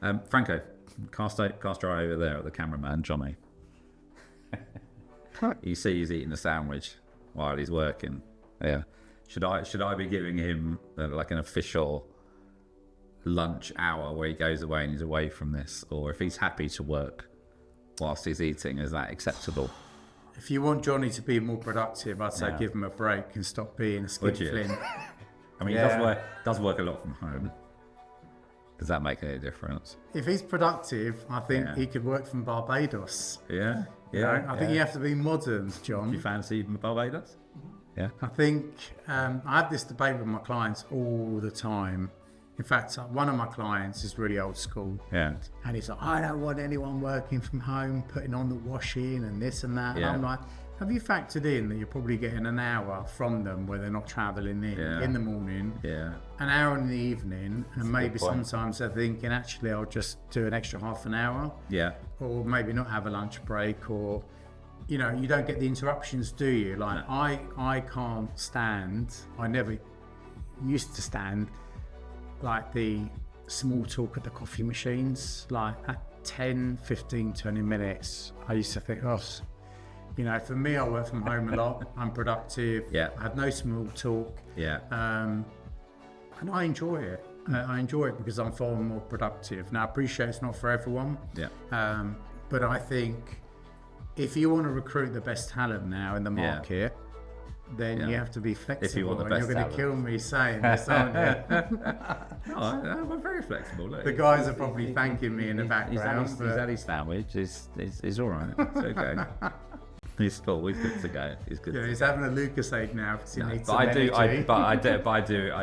Franco, cast eye over there at the cameraman, Johnny. You see he's eating a sandwich while he's working. Yeah. Should I be giving him like an official lunch hour where he goes away and he's away from this? Or if he's happy to work whilst he's eating, is that acceptable? If you want Johnny to be more productive, I'd say give him a break and stop being a skinflint. I mean, he does work a lot from home. Does that make any difference? If he's productive, I think he could work from Barbados. Yeah. I think you have to be modern, John. Do you fancy Barbados? Yeah. I think I have this debate with my clients all the time. In fact, one of my clients is really old school. Yeah. And he's like, I don't want anyone working from home, putting on the washing and this and that. And I'm like, have you factored in that you're probably getting an hour from them where they're not travelling in the morning, an hour in the evening, and maybe sometimes they're thinking, actually, I'll just do an extra half an hour. Yeah. Or maybe not have a lunch break, or, you know, you don't get the interruptions, do you? Like, I can't stand, I never used to stand, like the small talk at the coffee machines, like at 10, 15, 20 minutes, I used to think, oh, you know, for me, I work from home a lot. I'm productive. Yeah. I have no small talk. Yeah. And I enjoy it. I enjoy it because I'm far more productive. Now, I appreciate it's not for everyone. Yeah. But I think if you want to recruit the best talent now in the market, then you have to be flexible. If you want the best, you're going to kill me saying this, aren't you? No, I'm very flexible. Look. The guys are probably thanking me in the background. He's had his sandwich. He's all right. It's okay. He's cool. He's good to go. He's good. Yeah, he's having a Lucas egg now because he needs some energy. I I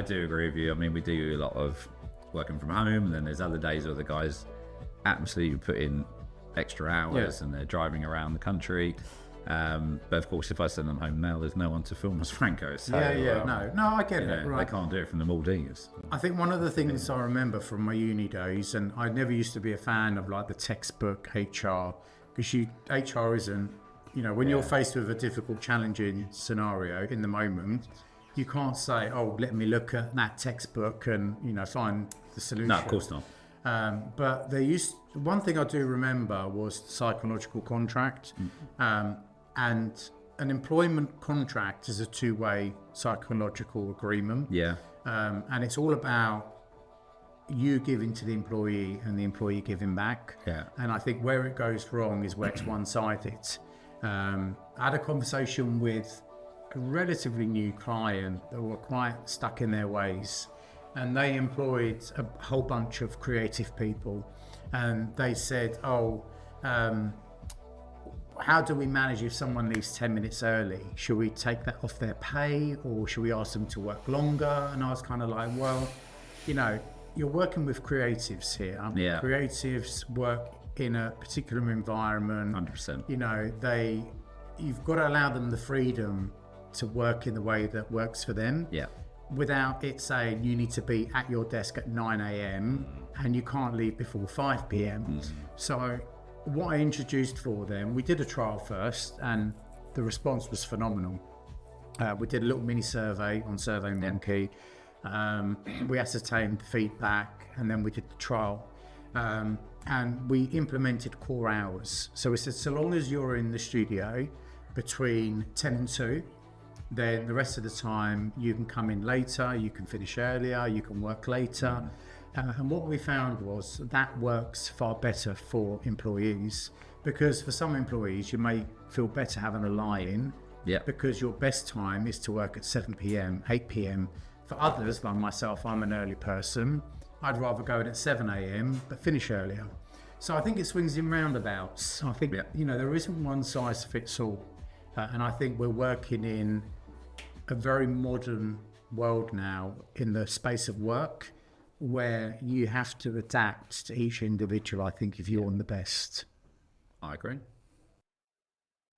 do agree with you. I mean, we do a lot of working from home, and then there's other days where the guys absolutely put in extra hours and they're driving around the country. But of course, if I send them home now, there's no one to film as Franco. So, no, I get it. Right. They can't do it from the Maldives. I think one of the things I remember from my uni days, and I never used to be a fan of like the textbook HR, because HR isn't, you know, when you're faced with a difficult, challenging scenario in the moment, you can't say, oh, let me look at that textbook and, you know, find the solution. No, of course not. But one thing I do remember was the psychological contract. And an employment contract is a two-way psychological agreement. Yeah. And it's all about you giving to the employee and the employee giving back. Yeah. And I think where it goes wrong is where it's one-sided. I had a conversation with a relatively new client that were quite stuck in their ways. And they employed a whole bunch of creative people. And they said, how do we manage if someone leaves 10 minutes early? Should we take that off their pay, or should we ask them to work longer? And I was kind of like, well, you know, you're working with creatives here. Yeah. Creatives work in a particular environment. 100%. You know, you've got to allow them the freedom to work in the way that works for them. Yeah. Without it saying you need to be at your desk at 9 a.m. and you can't leave before 5 p.m. So what I introduced for them, we did a trial first and the response was phenomenal. We did a little mini survey on SurveyMonkey. We ascertained the feedback and then we did the trial. And we implemented core hours. So we said, so long as you're in the studio between 10 and 2, then the rest of the time you can come in later, you can finish earlier, you can work later. And what we found was that works far better for employees, because for some employees you may feel better having a lie-in because your best time is to work at 7 p.m, 8 p.m. For others, like myself, I'm an early person. I'd rather go in at 7 a.m. but finish earlier. So I think it swings in roundabouts. I think, you know, there isn't one size fits all. And I think we're working in a very modern world now in the space of work, where you have to adapt to each individual, I think, if you want the best. I agree.